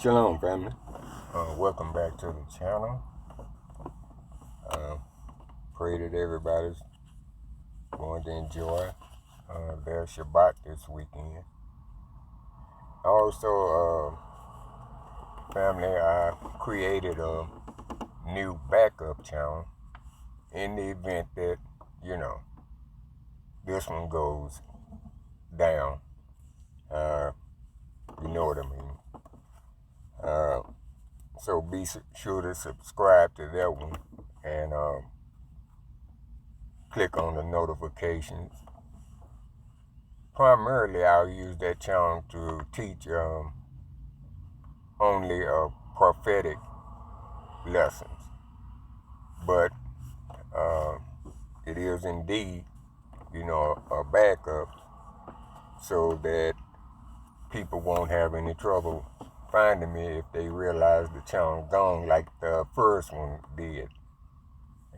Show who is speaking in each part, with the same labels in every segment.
Speaker 1: Shalom, family.
Speaker 2: Welcome back to the channel. Pray that everybody's going to enjoy their Shabbat this weekend. Also, family, I created a new backup channel in the event that, this one goes down. You know what I mean. So be sure to subscribe to that one and click on the notifications. Primarily, I'll use that channel to teach only prophetic lessons. But it is indeed, a backup so that people won't have any trouble finding me if they realize the channel gone like the first one did.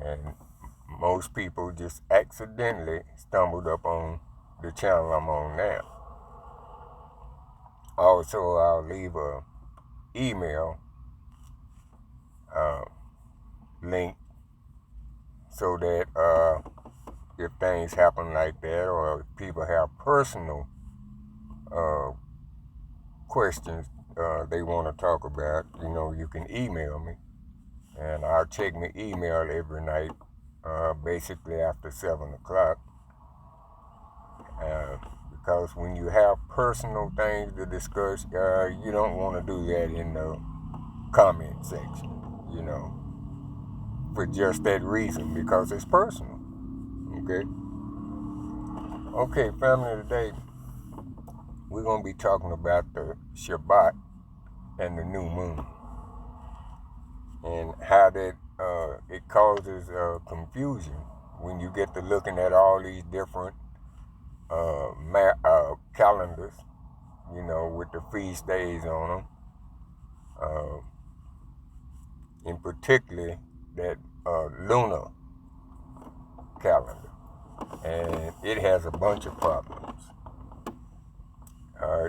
Speaker 2: And most people just accidentally stumbled up on the channel I'm on now. Also, I'll leave a email link so that if things happen like that, or if people have personal questions they want to talk about, you can email me, and I'll check my email every night, basically after 7 o'clock, because when you have personal things to discuss, you don't want to do that in the comment section, for just that reason, because it's personal. Okay, family, today we're going to be talking about the Shabbat and the new moon, and how that it causes confusion when you get to looking at all these different calendars, with the feast days on them, in particular that lunar calendar, and it has a bunch of problems.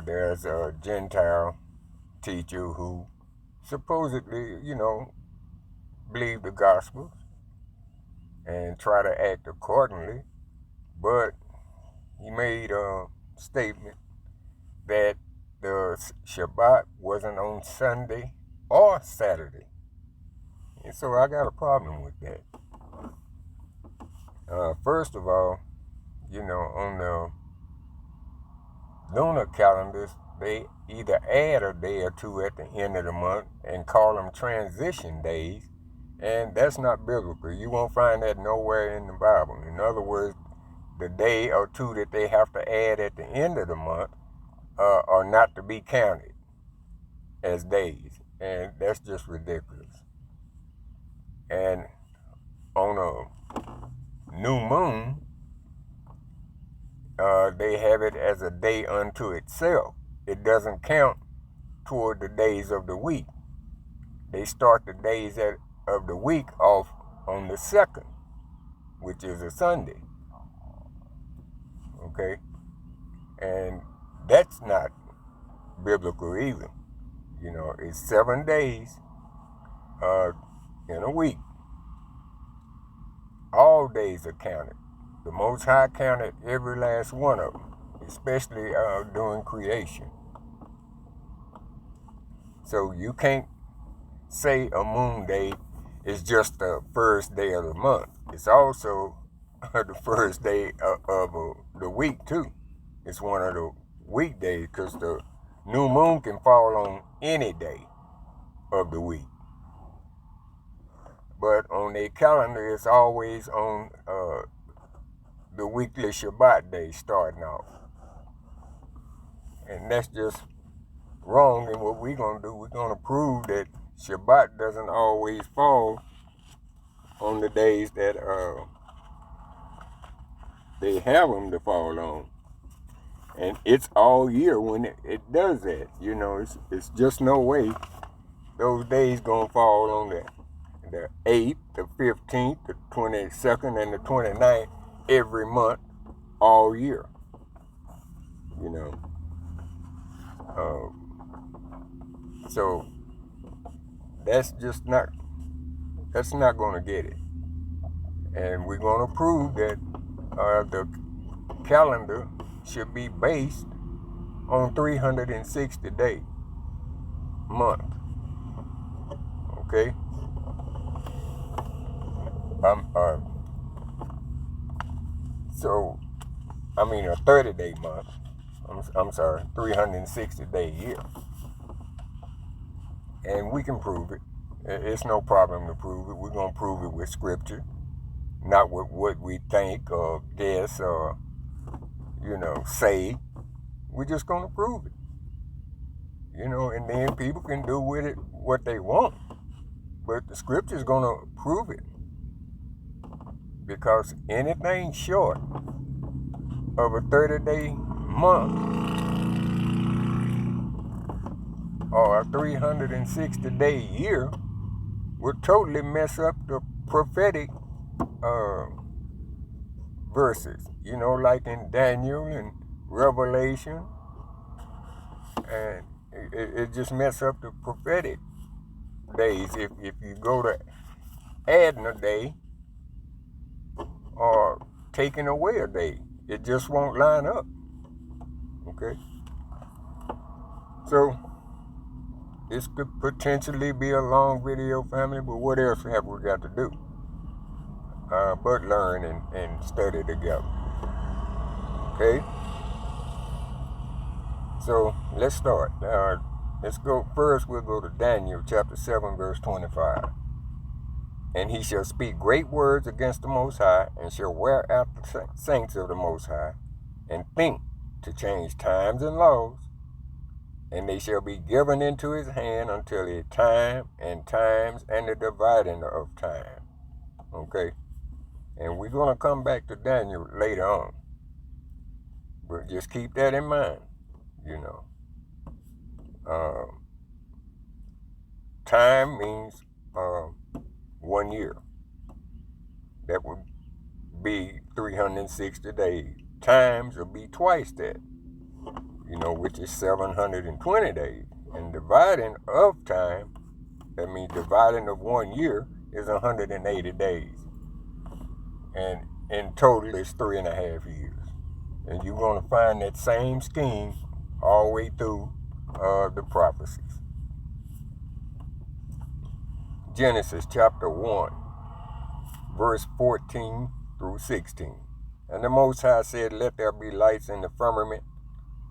Speaker 2: There's a Gentile teacher who supposedly, believe the Gospels and try to act accordingly, but he made a statement that the Shabbat wasn't on Sunday or Saturday. And so I got a problem with that. First of all, on the lunar calendars, they either add a day or two at the end of the month and call them transition days, and that's not biblical. You won't find that nowhere in the Bible. In other words, the day or two that they have to add at the end of the month are not to be counted as days, and that's just ridiculous. And on a new moon, they have it as a day unto itself. It doesn't count toward the days of the week. They start the days of the week off on the 2nd, which is a Sunday. Okay? And that's not biblical either. It's 7 days in a week. All days are counted. The Most High counted every last one of them, especially during creation. So you can't say a moon day is just the first day of the month. It's also the first day of the week, too. It's one of the weekdays, because the new moon can fall on any day of the week. But on their calendar, it's always on the weekly Shabbat day starting off. And that's just wrong. And what we're going to do, we're going to prove that Shabbat doesn't always fall on the days that they have them to fall on. And it's all year when it does that. It's just no way those days going to fall on the 8th, the 15th, the 22nd, and the 29th every month, all year. So that's not going to get it. And we're going to prove that the calendar should be based on 360-day month. Okay? A 30-day month. I'm sorry, 360-day year. And we can prove it. It's no problem to prove it. We're going to prove it with scripture, not with what we think or guess or, say. We're just going to prove it. And then people can do with it what they want. But the scripture's going to prove it. Because anything short of a 30-day month or a 360-day year would totally mess up the prophetic verses. Like in Daniel and Revelation. And it just mess up the prophetic days. If you go to adding a day or taking away a day, it just won't line up. Okay? So, this could potentially be a long video, family, but what else have we got to do? But learn and study together. Okay? So, let's start. Let's go. First, we'll go to Daniel chapter 7, verse 25. And he shall speak great words against the Most High, and shall wear out the saints of the Most High, and think to change times and laws, and they shall be given into his hand until a time and times and the dividing of time. Okay? And we're going to come back to Daniel later on. But just keep that in mind, Time means 1 year. That would be 360 days. Times will be twice that, which is 720 days. And dividing of time, that means dividing of 1 year, is 180 days. And in total, it's 3.5 years. And you're going to find that same scheme all the way through the prophecies. Genesis chapter 1, verse 14 through 16. And the Most High said, let there be lights in the firmament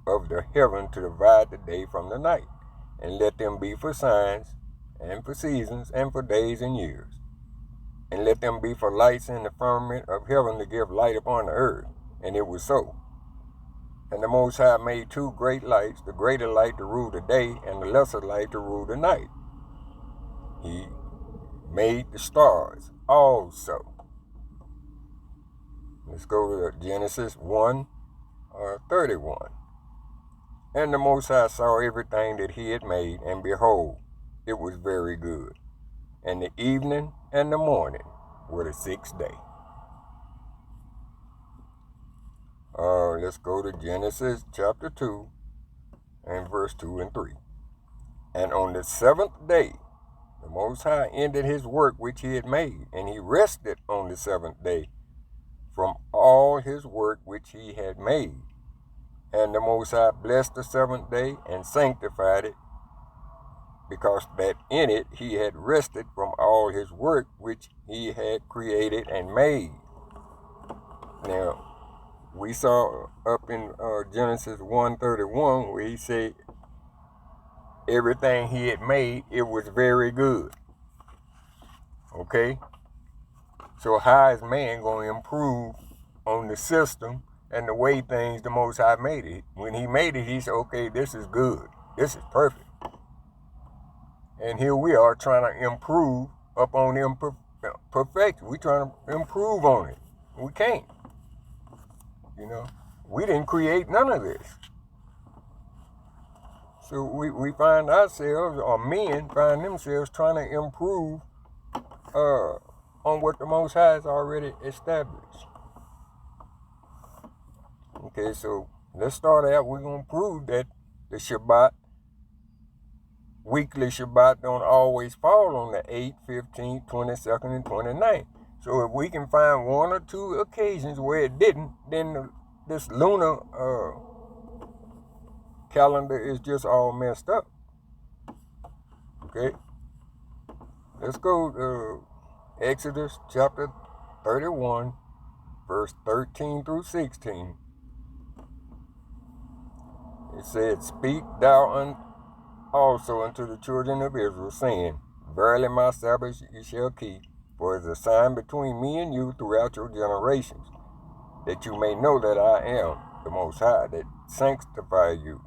Speaker 2: of the heaven to divide the day from the night, and let them be for signs, and for seasons, and for days and years. And let them be for lights in the firmament of heaven to give light upon the earth. And it was so. And the Most High made 2 great lights, the greater light to rule the day, and the lesser light to rule the night. He made the stars also. Let's go to Genesis 1:31. And the Most High saw everything that he had made, and behold, it was very good. And the evening and the morning were the 6th day. Let's go to Genesis chapter 2 and verse 2 and 3. And on the 7th day, the Most High ended his work which he had made, and he rested on the 7th day from all his work which he had made. And the Most High blessed the 7th day and sanctified it, because that in it he had rested from all his work which he had created and made. Now, we saw up in Genesis 1:31 where he said everything he had made, it was very good. Okay? So how is man going to improve on the system and the way things the Most High made it? When he made it, he said, okay, this is good. This is perfect. And here we are trying to improve up on imperfection. We're trying to improve on it. We can't. We didn't create none of this. So we find ourselves, or men find themselves trying to improve on what the Most High has already established. Okay, so let's start out. We're going to prove that the Shabbat weekly Shabbat don't always fall on the 8th, 15th, 22nd, and 29th. So if we can find one or two occasions where it didn't, then this lunar calendar is just all messed up. Okay? Let's go to Exodus chapter 31, verse 13 through 16. It said, "Speak thou also unto the children of Israel, saying, Verily my Sabbath ye shall keep, for it is a sign between me and you throughout your generations, that you may know that I am the Most High, that sanctify you.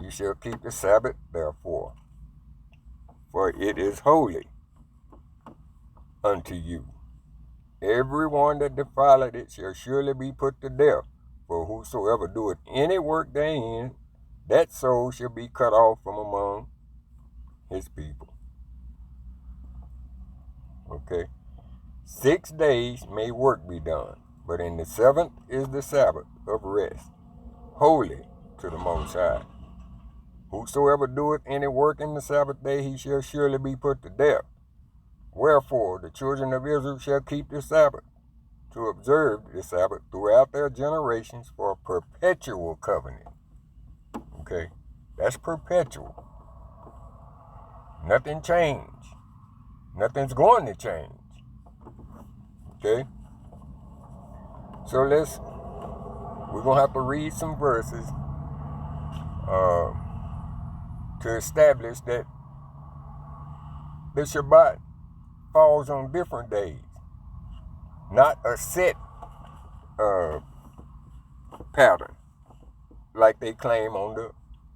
Speaker 2: You shall keep the Sabbath, therefore, for it is holy unto you. Every one that defileth it shall surely be put to death. For whosoever doeth any work therein, that soul shall be cut off from among his people." Okay. 6 days may work be done, but in the 7th is the Sabbath of rest, holy to the Most High. Whosoever doeth any work in the Sabbath day, he shall surely be put to death. Wherefore the children of Israel shall keep the Sabbath, to observe the Sabbath throughout their generations for a perpetual covenant. Okay, that's perpetual. Nothing changed. Nothing's going to change. Okay, so we're going to have to read some verses to establish that the Shabbat falls on different days, not a set pattern like they claim on the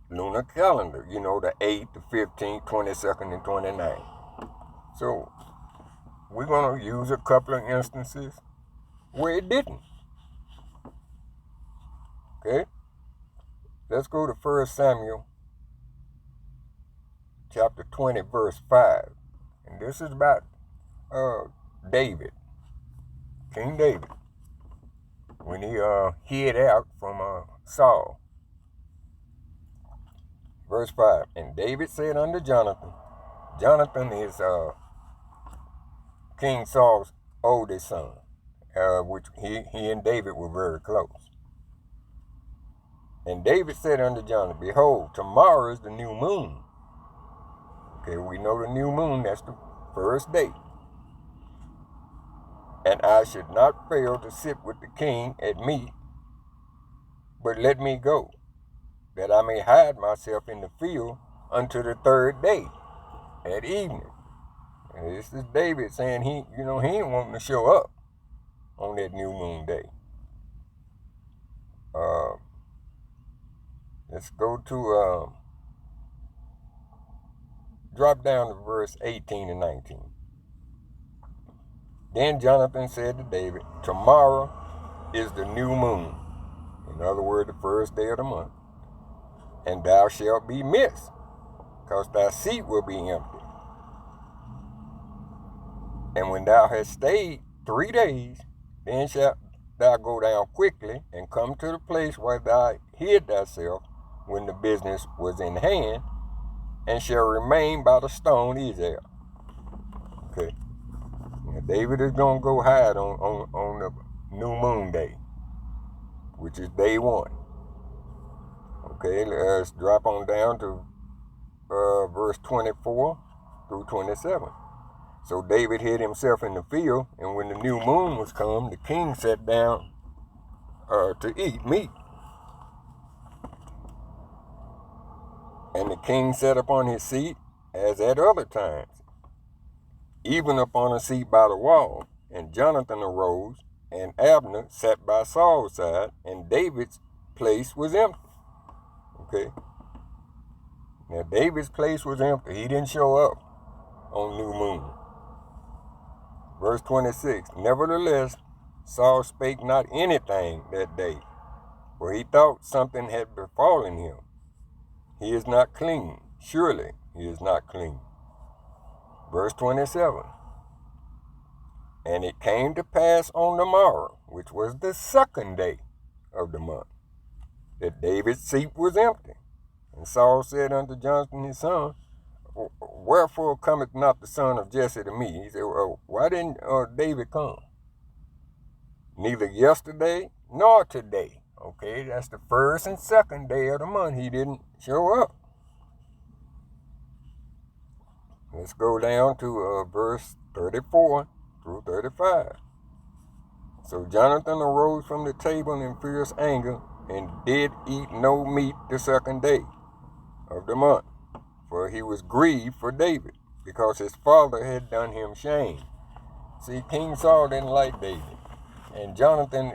Speaker 2: lunar calendar, the 8th, the 15th, 22nd, and 29th. So we're going to use a couple of instances where it didn't. Okay? Let's go to 1 Samuel chapter 20, verse 5. And this is about David, King David, when he hid out from Saul. Verse 5, "And David said unto Jonathan," Jonathan is King Saul's oldest son, which he and David were very close. "And David said unto Jonathan, Behold, tomorrow is the new moon." Okay, we know the new moon, that's the first day. "And I should not fail to sit with the king at meat, but let me go, that I may hide myself in the field unto the 3rd day at evening." And this is David saying he ain't wanting to show up on that new moon day. Let's go to drop down to verse 18 and 19. "Then Jonathan said to David, Tomorrow is the new moon," in other words, the first day of the month, "and thou shalt be missed, because thy seat will be empty. And when thou hast stayed 3 days, then shalt thou go down quickly and come to the place where thou hid thyself when the business was in hand, and shall remain by the stone Ezel." Okay. Now David is going to go hide on the new moon day, which is day 1. Okay, let's drop on down to verse 24 through 27. "So David hid himself in the field, and when the new moon was come, the king sat down to eat meat. And the king sat upon his seat, as at other times, even upon a seat by the wall. And Jonathan arose, and Abner sat by Saul's side, and David's place was empty." Okay. Now David's place was empty. He didn't show up on new moon. Verse 26, "Nevertheless, Saul spake not anything that day, for he thought something had befallen him. He is not clean. Surely he is not clean." Verse 27, "And it came to pass on the morrow, which was the 2nd day of the month, that David's seat was empty. And Saul said unto Jonathan his son, wherefore cometh not the son of Jesse to me? He said, well, why didn't David come? Neither yesterday nor today. Okay, that's the first and second day of the month. He didn't show up. Let's go down to verse 34 through 35. So Jonathan arose from the table in fierce anger and did eat no meat the second day of the month, for he was grieved for David, because his father had done him shame. See, King Saul didn't like David. And Jonathan,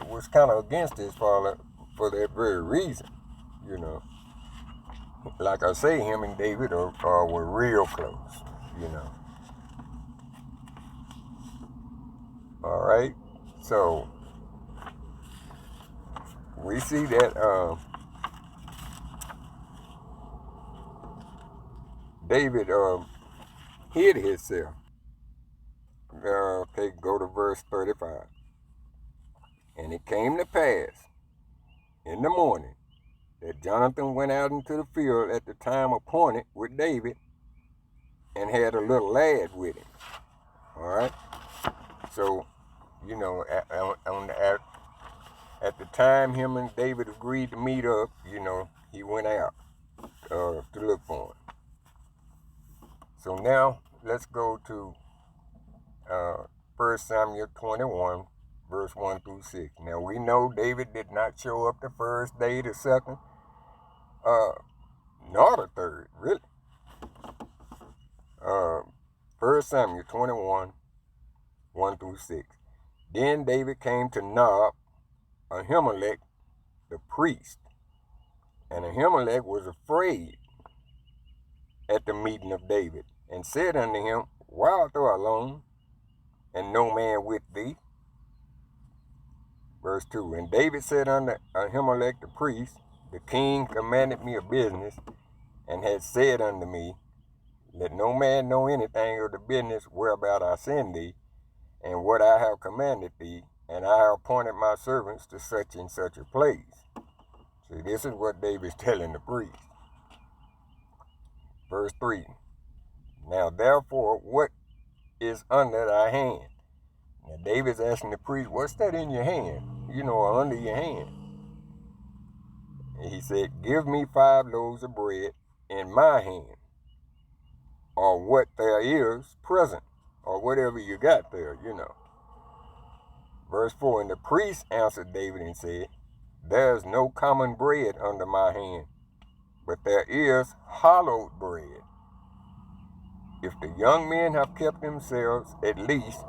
Speaker 2: was kind of against his father for that very reason, Like I say, him and David were real close, All right? So, we see that David hid himself. Okay, go to verse 35. And it came to pass in the morning that Jonathan went out into the field at the time appointed with David and had a little lad with him. All right? So, at the time him and David agreed to meet up, he went out to look for him. So now let's go to 1 Samuel 21, verse 1 through 6. Now we know David did not show up the first day, the second, nor the third, really. 1 Samuel 21, 1 through 6. Then David came to Nob, Ahimelech, the priest. And Ahimelech was afraid at the meeting of David, and said unto him, Why art thou alone, and no man with thee? Verse 2. And David said unto Ahimelech the priest, The king commanded me a business, and had said unto me, Let no man know anything of the business whereabout I send thee, and what I have commanded thee, and I have appointed my servants to such and such a place. See, this is what David's telling the priest. Verse 3. Now therefore, what is under thy hand? Now David's asking the priest, what's that in your hand? Or under your hand. And he said, Give me 5 loaves of bread in my hand, or what there is present, or whatever you got there, Verse 4, and the priest answered David and said, There is no common bread under my hand, but there is hallowed bread. If the young men have kept themselves at least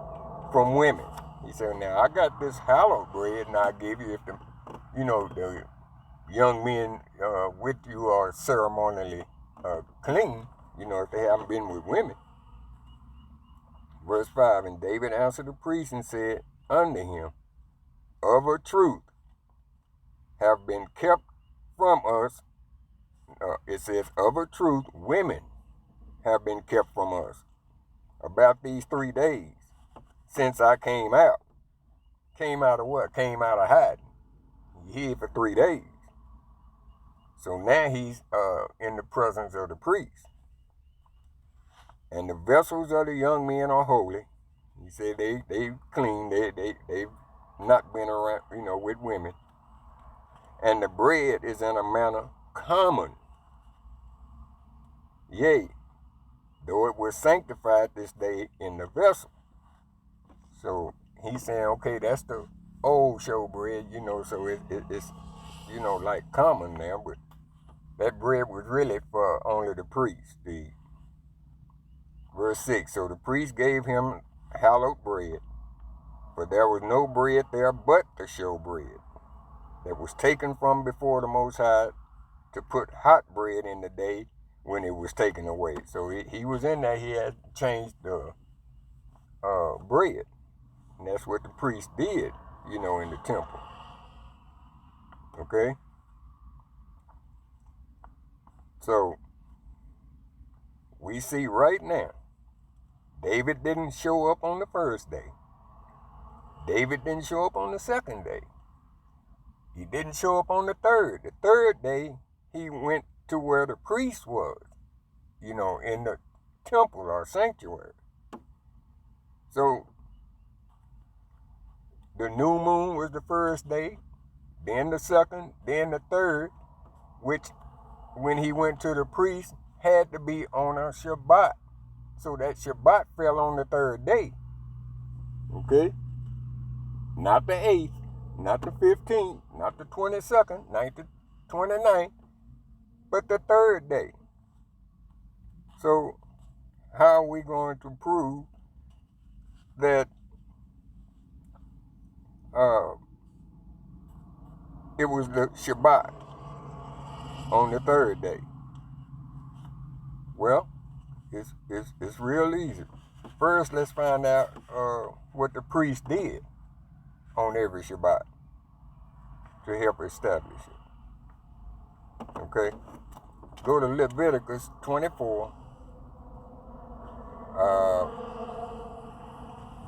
Speaker 2: from women. He said, now I got this hallowed bread, and I give you if the young men with you are ceremonially clean, if they haven't been with women. Verse 5, and David answered the priest and said unto him, Of a truth have been kept from us, it says, of a truth women have been kept from us about these 3 days since I came out. Came out of what? Came out of hiding. He hid for 3 days. So now he's in the presence of the priest. And the vessels of the young men are holy. He said they clean. They've not been around, with women. And the bread is in a manner common. Yea, though it was sanctified this day in the vessel. So he's saying, okay, that's the old showbread, so it's like common now, but that bread was really for only the priest. Verse 6, so the priest gave him hallowed bread, for there was no bread there but the showbread that was taken from before the Most High to put hot bread in the day when it was taken away. So he was in there, he had changed the bread. And that's what the priest did, in the temple. Okay? So, we see right now, David didn't show up on the first day. David didn't show up on the second day. He didn't show up on the third. The third day, he went to where the priest was. in the temple or sanctuary. So the new moon was the first day, then the second, then the third, which when he went to the priest had to be on a Shabbat. So that Shabbat fell on the third day. Okay? Not the 8th, not the 15th, not the 22nd, not the 29th, but the third day. So how are we going to prove that it was the Shabbat on the third day? Well, it's real easy. First, let's find out what the priest did on every Shabbat to help establish it. Okay? Go to Leviticus 24,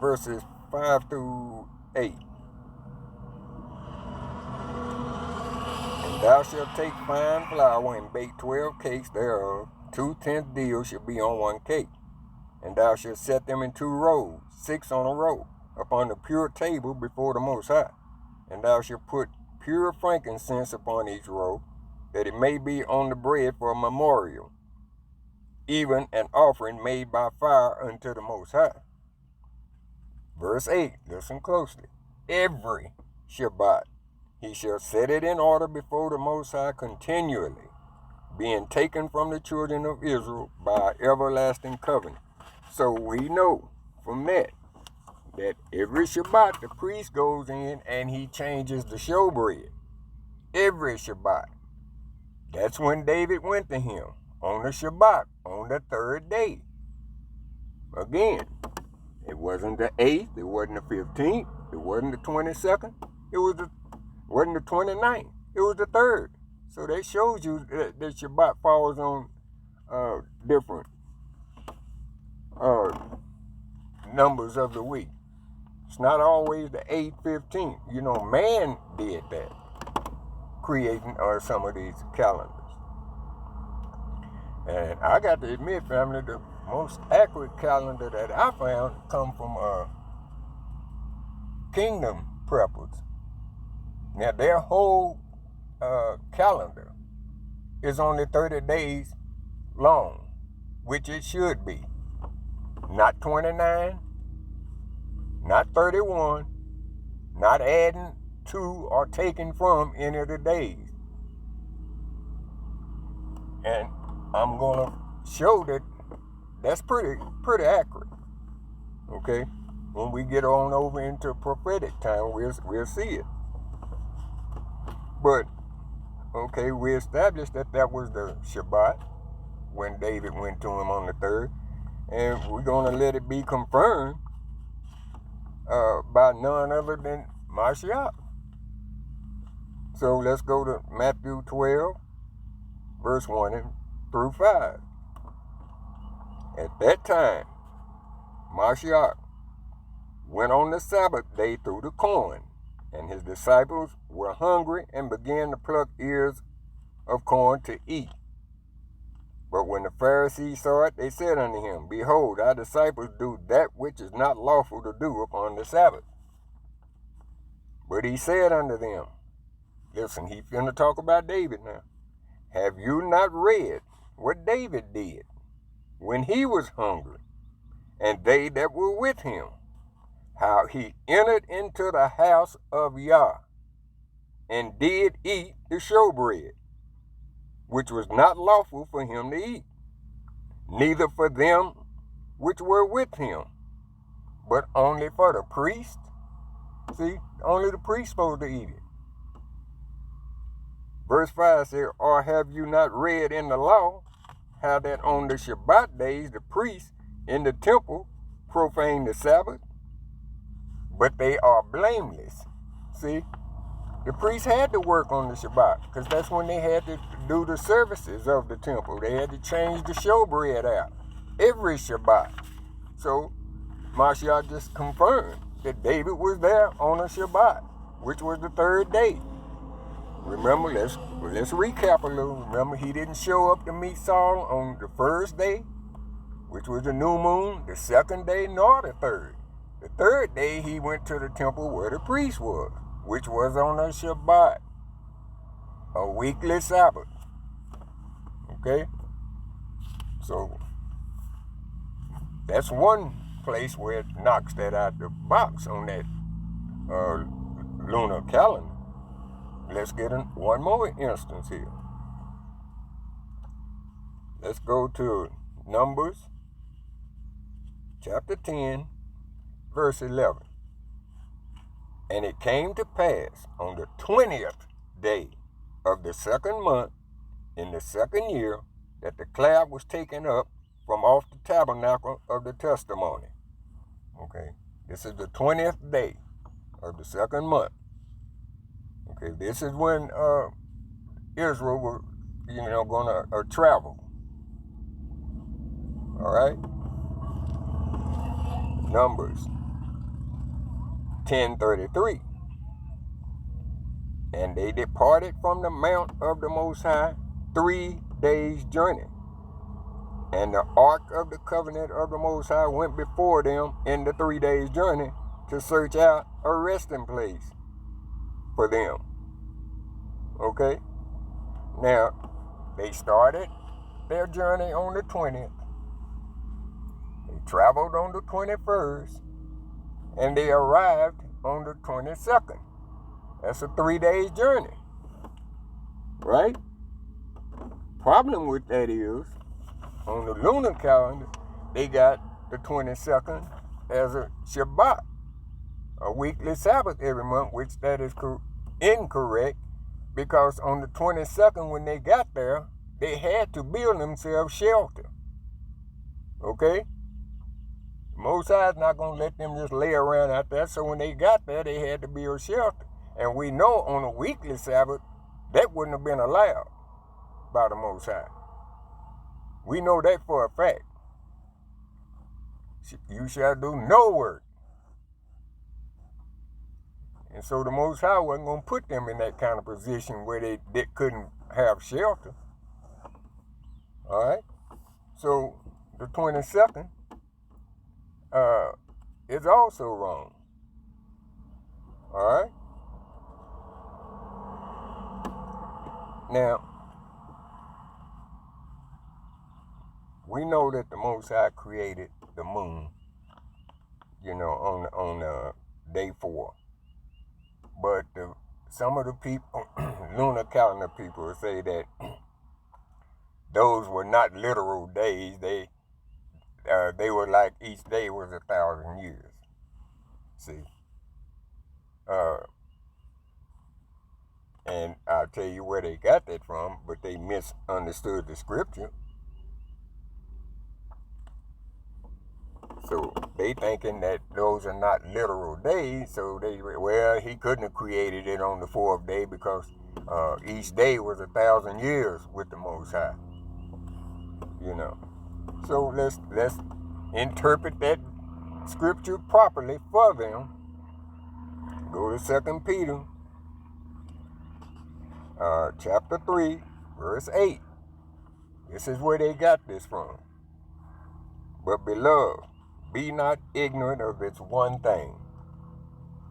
Speaker 2: verses 5 through 8. And thou shalt take fine flour and bake 12 cakes thereof. 2/10 deals shall be on one cake. And thou shalt set them in 2 rows, 6 on a row, upon the pure table before the Most High. And thou shalt put pure frankincense upon each row, that it may be on the bread for a memorial, even an offering made by fire unto the Most High. Verse 8, listen closely. Every Shabbat he shall set it in order before the Most High continually, being taken from the children of Israel by everlasting covenant. So we know from that every Shabbat the priest goes in and he changes the showbread. Every Shabbat. That's when David went to him, on the Shabbat, on the third day. Again, it wasn't the 8th, it wasn't the 15th, it wasn't the 22nd, it wasn't the 29th, it was the 3rd. So that shows you that Shabbat falls on different numbers of the week. It's not always the 8th, 15th. Man did that, creating some of these calendars. And I got to admit, family, the most accurate calendar that I found come from Kingdom Preppers. Now, their whole calendar is only 30 days long, which it should be. Not 29, not 31, not adding to or taking from any of the days. And I'm going to show that that's pretty accurate. Okay? When we get on over into prophetic time, we'll see it. But, okay, we established that was the Shabbat when David went to him on the 3rd. And we're going to let it be confirmed by none other than Mashiach. So let's go to Matthew 12, verse 1 through 5. At that time, Mashiach went on the Sabbath day through the corn, and his disciples were hungry and began to pluck ears of corn to eat. But when the Pharisees saw it, they said unto him, Behold, our disciples do that which is not lawful to do upon the Sabbath. But he said unto them, listen, he's going to talk about David now. Have you not read what David did when he was hungry, and they that were with him, how he entered into the house of Yah, and did eat the showbread, which was not lawful for him to eat, neither for them which were with him, but only for the priest? See, only the priest supposed to eat it. Verse 5 says, Or have you not read in the law how that on the Shabbat days the priests in the temple profane the Sabbath? But they are blameless. See, the priests had to work on the Shabbat because that's when they had to do the services of the temple. They had to change the showbread out every Shabbat. So Mashiach just confirmed that David was there on a Shabbat, which was the 3rd day. Remember, let's recap a little. Remember, he didn't show up to meet Saul on the first day, which was the new moon, the second day, nor the third. The third day, he went to the temple where the priest was, which was on a Shabbat, a weekly Sabbath. Okay? So, that's one place where it knocks that out the box on that lunar calendar. Let's get one more instance here. Let's go to Numbers chapter 10, verse 11. And it came to pass on the 20th day of the second month in the second year that the cloud was taken up from off the tabernacle of the testimony. Okay, this is the 20th day of the second month. Okay, this is when Israel was, going to travel. All right? Numbers 10:33. And they departed from the mount of the Most High 3 days' journey. And the ark of the covenant of the Most High went before them in the 3 days' journey to search out a resting place for them. Okay? Now, they started their journey on the 20th. They traveled on the 21st. And they arrived on the 22nd. That's a 3 days journey. Right? Problem with that is, on the lunar calendar, they got the 22nd as a Shabbat, a weekly Sabbath every month, which that is incorrect, because on the 22nd, when they got there, they had to build themselves shelter. Okay? Most High is not going to let them just lay around out there, so when they got there, they had to build shelter. And we know on a weekly Sabbath, that wouldn't have been allowed by the Most High. We know that for a fact. You shall do no work. And so the Most High wasn't going to put them in that kind of position where they couldn't have shelter. All right? So the 22nd is also wrong. All right? Now, we know that the Most High created the moon, on day 4. But some of the people, lunar calendar people, say that those were not literal days. They were like each day was 1,000 years. See? And I'll tell you where they got that from, but they misunderstood the scripture. So they thinking that those are not literal days, so he couldn't have created it on the 4th day because each day was 1,000 years with the Most High. So let's interpret that scripture properly for them. Go to 2 Peter chapter 3, verse 8. This is where they got this from. But beloved, be not ignorant of this one thing,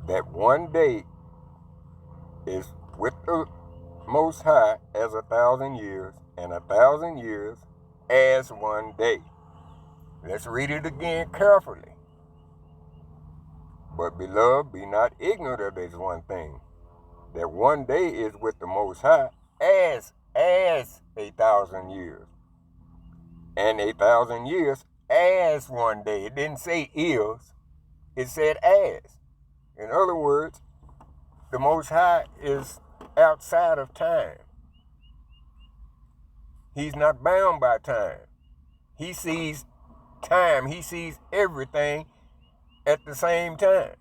Speaker 2: that one day is with the Most High as 1,000 years, and 1,000 years as one day. Let's read it again carefully. But beloved, be not ignorant of this one thing, that one day is with the Most High as 1,000 years, and 1,000 years as one day. It didn't say is, it said as. In other words, the Most High is outside of time. He's not bound by time. He sees time. He sees everything at the same time.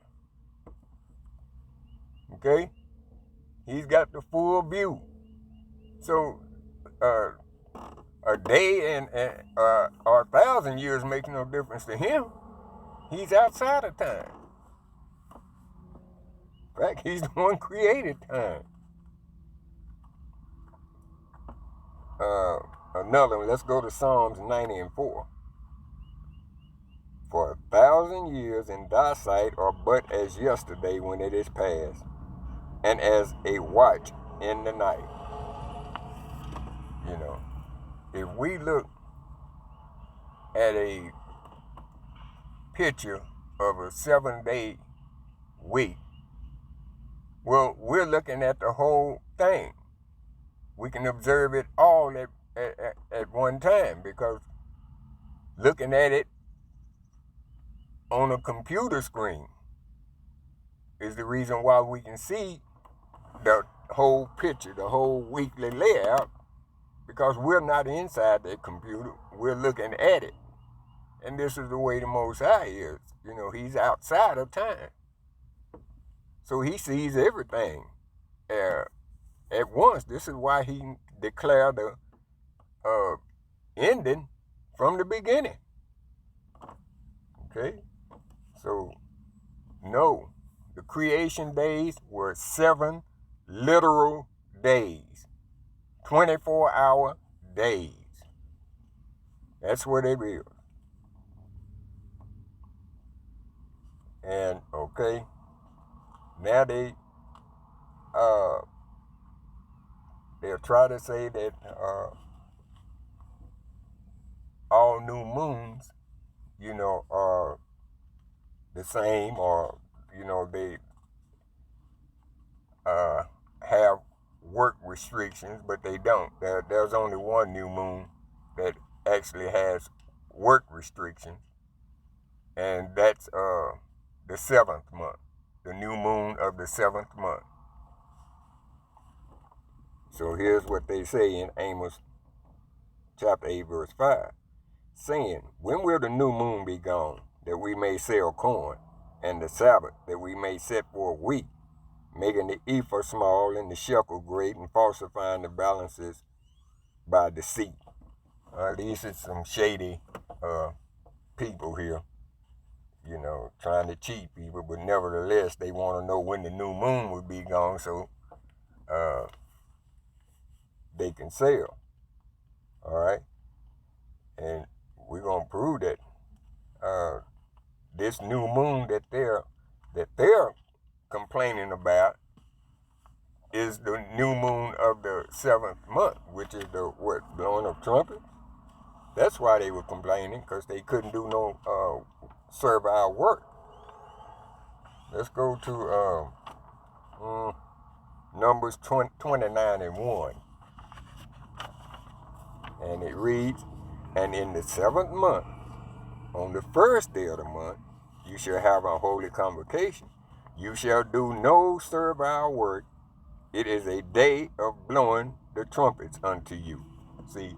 Speaker 2: Okay? He's got the full view. So, a day or 1,000 years makes no difference to him. He's outside of time. In fact, he's the one who created time. another one. Let's go to Psalms 90:4. For 1,000 years in thy sight are but as yesterday when it is past, and as a watch in the night. You know, if we look at a picture of a 7-day week, well, we're looking at the whole thing. We can observe it all at one time, because looking at it on a computer screen is the reason why we can see the whole picture, the whole weekly layout, because we're not inside that computer, we're looking at it. And this is the way the Most High is. You know, he's outside of time. So he sees everything at once. This is why he declared the ending from the beginning. Okay? So, no. The creation days were 7 literal days. 24-hour days. That's what it is. And, okay, now they'll try to say that all new moons, you know, are the same, or, you know, they have work restrictions, but they don't. There's only one new moon that actually has work restrictions, and that's the 7th month, the new moon of the 7th month. So here's what they say in Amos chapter 8, verse 5, saying, when will the new moon be gone, that we may sell corn, and the Sabbath, that we may set forth wheat, making the ephah small and the shekel great, and falsifying the balances by deceit. These are some shady people here, you know, trying to cheat people, but nevertheless, they want to know when the new moon will be gone, so they can sell. All right? And we're going to prove that this new moon that they're complaining about is the new moon of the 7th month, which is the blowing of trumpets. That's why they were complaining, because they couldn't do no servile work. Let's go to Numbers 29:1. And it reads, and in the 7th month, on the 1st day of the month, you shall have a holy convocation. You shall do no servile work. It is a day of blowing the trumpets unto you. See,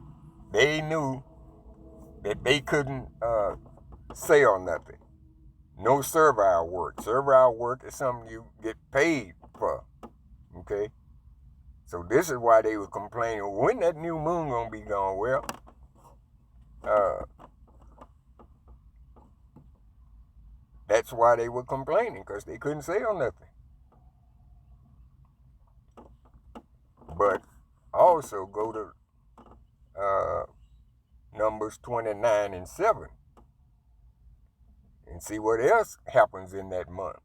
Speaker 2: they knew that they couldn't sell nothing. No servile work. Servile work is something you get paid for. Okay? So this is why they were complaining, when that new moon gonna be gone? Well, that's why they were complaining, because they couldn't sell nothing. But also go to Numbers 29:7 and see what else happens in that month.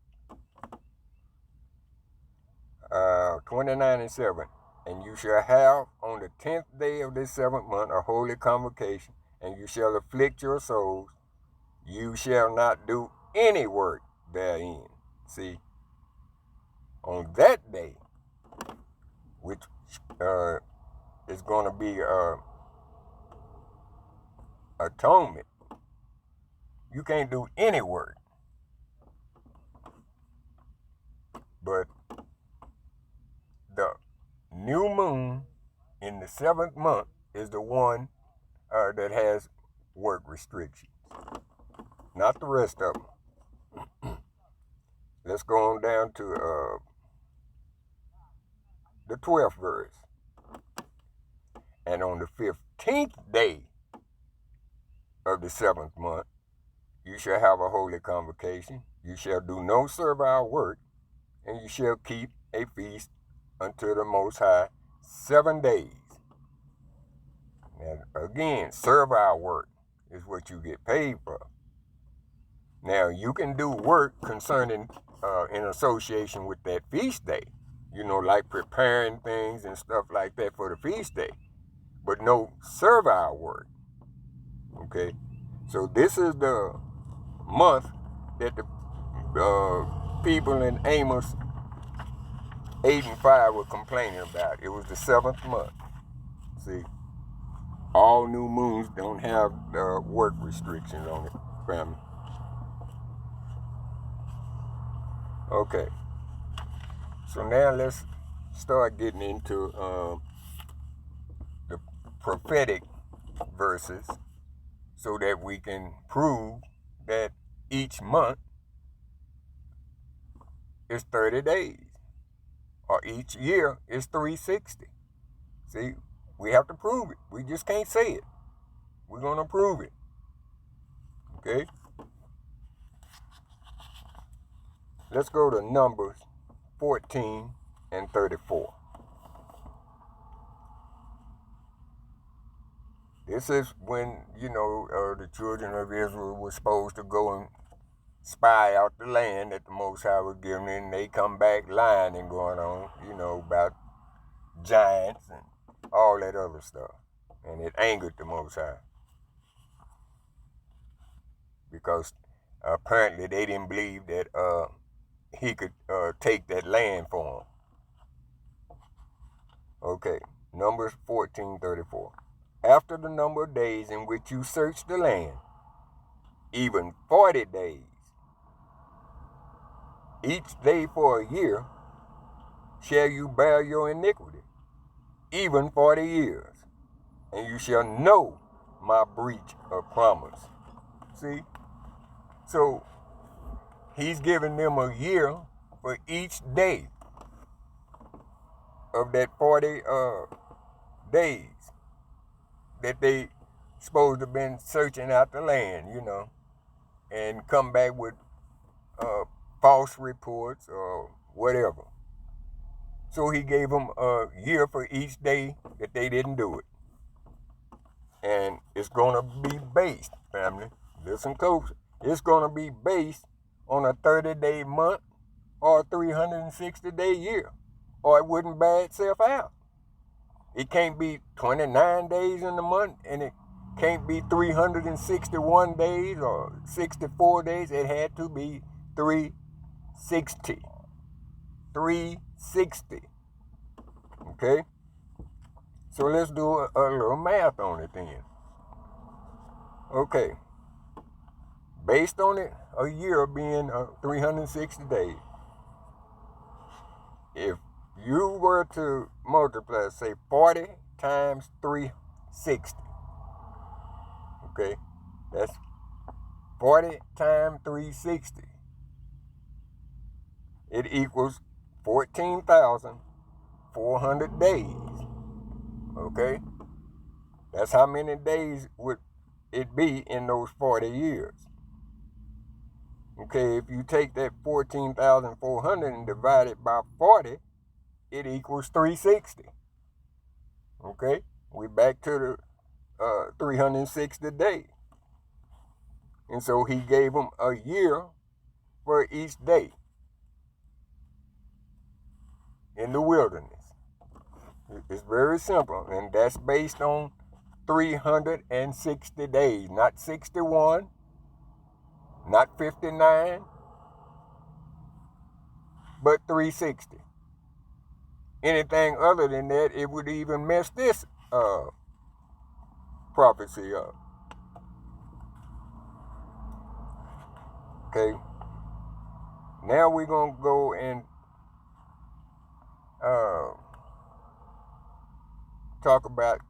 Speaker 2: 29:7, and you shall have on the 10th day of this 7th month a holy convocation, and you shall afflict your souls. You shall not do any work therein. See, on that day, which is going to be atonement, you can't do any work. But the new moon in the 7th month is the one that has work restrictions, not the rest of them. Let's go on down to the 12th verse. And on the 15th day of the 7th month, you shall have a holy convocation. You shall do no servile work, and you shall keep a feast unto the Most High 7 days. And again, servile work is what you get paid for. Now, you can do work concerning in association with that feast day, like preparing things and stuff like that for the feast day, but no servile work. Okay, so this is the month that the people in Amos 8 and 5 were complaining about. It was the 7th month. See, all new moons don't have work restrictions on it, family. Okay, so now let's start getting into the prophetic verses so that we can prove that each month is 30 days, or each year is 360. See, we have to prove it. We just can't say it. We're going to prove it. Okay? Let's go to Numbers 14 and 34. This is when, the children of Israel were supposed to go and spy out the land that the Most High was giving, and they come back lying and going on, about giants and all that other stuff. And it angered the Most High, because apparently they didn't believe that he could take that land for them. Okay, Numbers 14:34. After the number of days in which you search the land, even 40 days, each day for a year, shall you bear your iniquity, even 40 years, and you shall know my breach of promise. See? So, he's giving them a year for each day of that 40 days that they supposed to have been searching out the land, and come back with false reports or whatever. So he gave them a year for each day that they didn't do it. And it's going to be based, family, listen close, it's going to be based on a 30-day month or a 360-day year, or it wouldn't bear itself out. It can't be 29 days in the month, and it can't be 361 days or 64 days. It had to be 360. 360. Okay? So let's do a little math on it then. Okay. Based on it, a year being 360 days. If you were to multiply, say, 40 times 360. Okay? That's 40 times 360. It equals 14,400 days. Okay? That's how many days would it be in those 40 years. Okay, if you take that 14,400 and divide it by 40, it equals 360. Okay? We're back to the 360 days. And so he gave them a year for each day in the wilderness. It's very simple, and that's based on 360 days, not 61, not 59, but 360. Anything other than that, it would even mess this prophecy up. Okay. Now we're going to go and talk about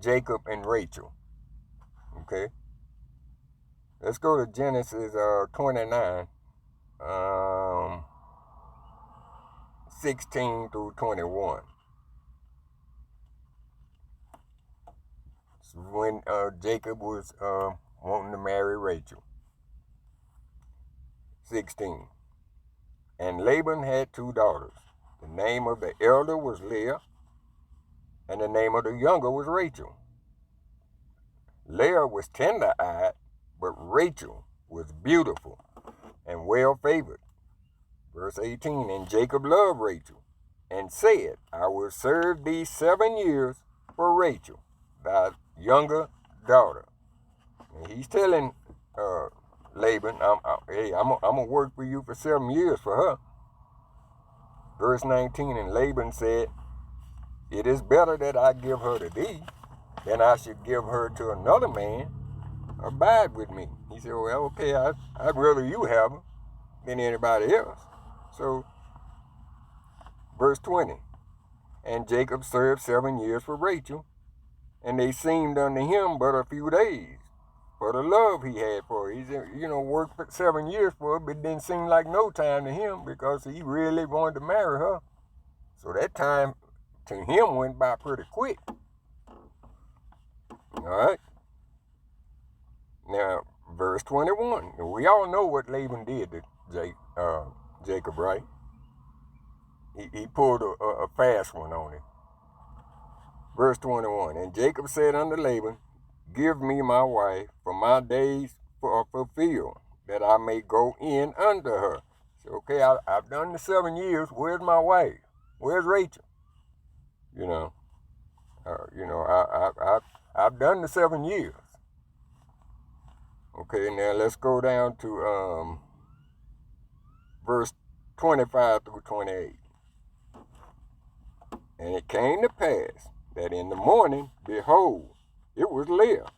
Speaker 2: Jacob and Rachel. Okay. Let's go to Genesis 29, 16 through 21. So when Jacob was wanting to marry Rachel. 16. And Laban had 2 daughters. The name of the elder was Leah, and the name of the younger was Rachel. Leah was tender-eyed, but Rachel was beautiful and well-favored. Verse 18, and Jacob loved Rachel, and said, I will serve thee 7 years for Rachel, thy younger daughter. And he's telling Laban, hey, I'm gonna work for you for 7 years for her. Verse 19, and Laban said, it is better that I give her to thee than I should give her to another man. Abide with me. He said, well, okay, I'd rather you have her than anybody else. So, verse 20, and Jacob served 7 years for Rachel, and they seemed unto him but a few days, for the love he had for her. He said, worked for 7 years for her, but it didn't seem like no time to him because he really wanted to marry her. So that time to him went by pretty quick. All right. Now, verse 21. We all know what Laban did to Jacob, right? He pulled a fast one on him. Verse 21. And Jacob said unto Laban, give me my wife, for my days are fulfilled, that I may go in unto her. So, okay, I've done the 7 years. Where's my wife? Where's Rachel? I've done the 7 years. Okay, now let's go down to verse 25 through 28. And it came to pass that in the morning, behold, it was Leah.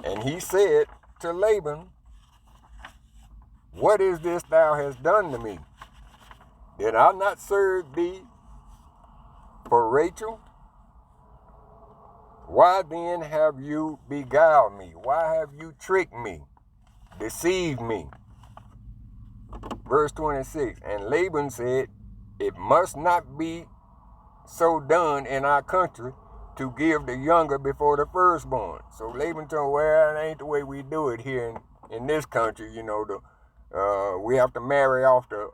Speaker 2: And he said to Laban, what is this thou hast done to me? Did I not serve thee for Rachel? Why then have you beguiled me? Why have you tricked me, deceived me? Verse 26, and Laban said, it must not be so done in our country to give the younger before the firstborn. So Laban told him, well, that ain't the way we do it here in this country. We have to marry off the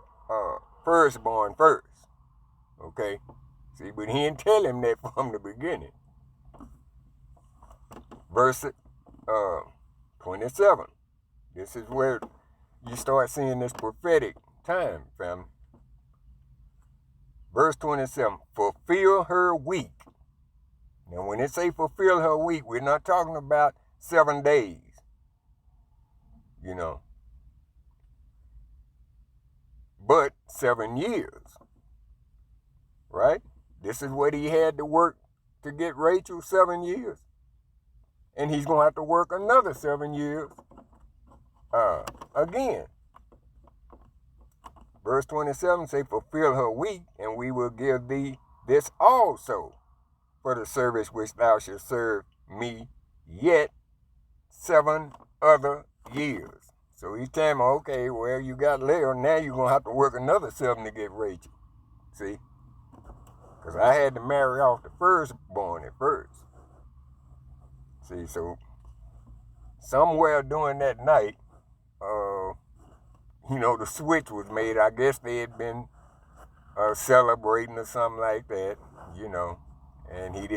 Speaker 2: firstborn first. Okay? See, but he didn't tell him that from the beginning. Verse 27. This is where you start seeing this prophetic time, family. Verse 27, fulfill her week. Now, when it say fulfill her week, we're not talking about 7 days, but 7 years, right? This is what he had to work to get Rachel, 7 years. And he's going to have to work another 7 years again. Verse 27 say, fulfill her week, and we will give thee this also for the service which thou shalt serve me yet 7 other years. So he's telling me, okay, well, you got Leah, now you're going to have to work another 7 to get Rachel. See? Because I had to marry off the firstborn at first. See, so somewhere during that night, the switch was made. I guess they had been celebrating or something like that, and he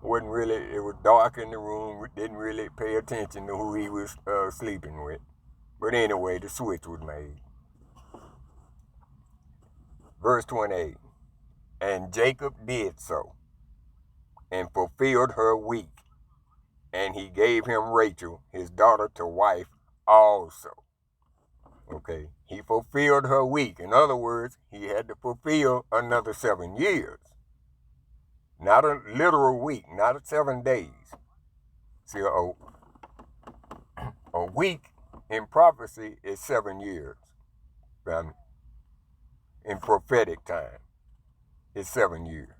Speaker 2: wasn't really, it was dark in the room, didn't really pay attention to who he was sleeping with. But anyway, the switch was made. Verse 28, and Jacob did so, and fulfilled her week, and he gave him Rachel, his daughter, to wife also. Okay, he fulfilled her week. In other words, he had to fulfill another 7 years. Not a literal week, not 7 days. See, a week in prophecy is 7 years. In prophetic time, it's 7 years.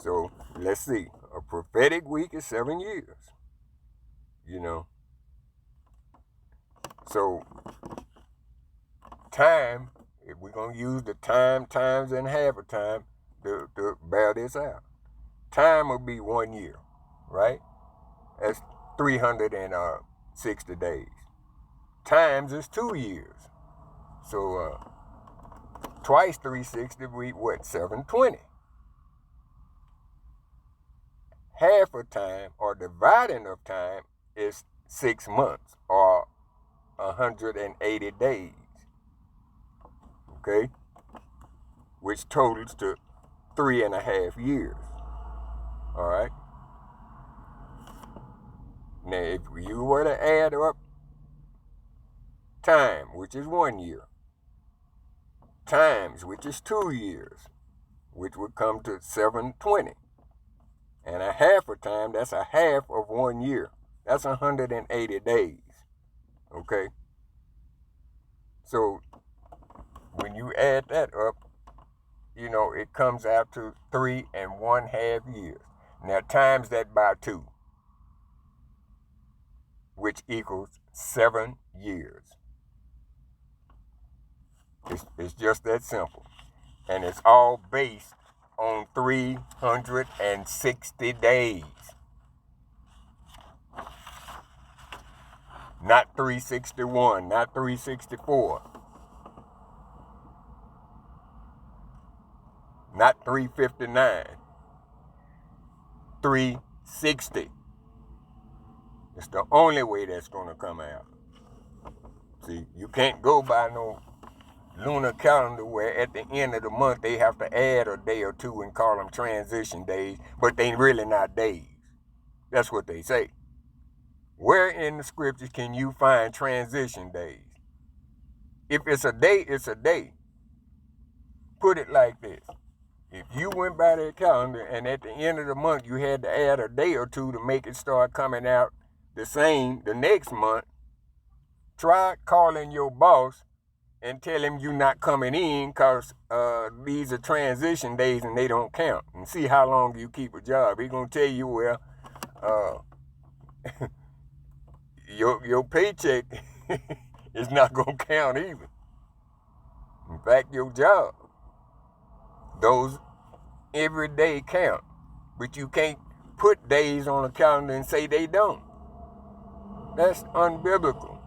Speaker 2: So, let's see. A prophetic week is 7 years. So, time, if we're going to use the times and half a time to bear this out. Time will be 1 year, right? That's 360 days. Times is 2 years. So, twice 360, 720. half of time or dividing of time is 6 months or 180 days. Okay? Which totals to 3.5 years. All right? Now, if you were to add up time, which is 1 year, times, which is 2 years, which would come to 720. And a half of time, that's a half of 1 year. That's 180 days. Okay? So, when you add that up, it comes out to 3.5 years. Now, times that by 2, which equals 7 years. It's just that simple. And it's all based on 360 days. Not 361, not 364. Not 359. 360. It's the only way that's going to come out. See, you can't go by no lunar calendar where at the end of the month they have to add a day or two and call them transition days, but they really not days. That's what they say. Where in the scriptures can you find transition days? If it's a day, it's a day. Put it like this. If you went by that calendar and at the end of the month you had to add a day or two to make it start coming out the same the next month, try calling your boss and tell him you're not coming in because these are transition days and they don't count. And see how long you keep a job. He's going to tell you, well, your paycheck is not going to count either. In fact, your job, those every day count. But you can't put days on a calendar and say they don't. That's unbiblical.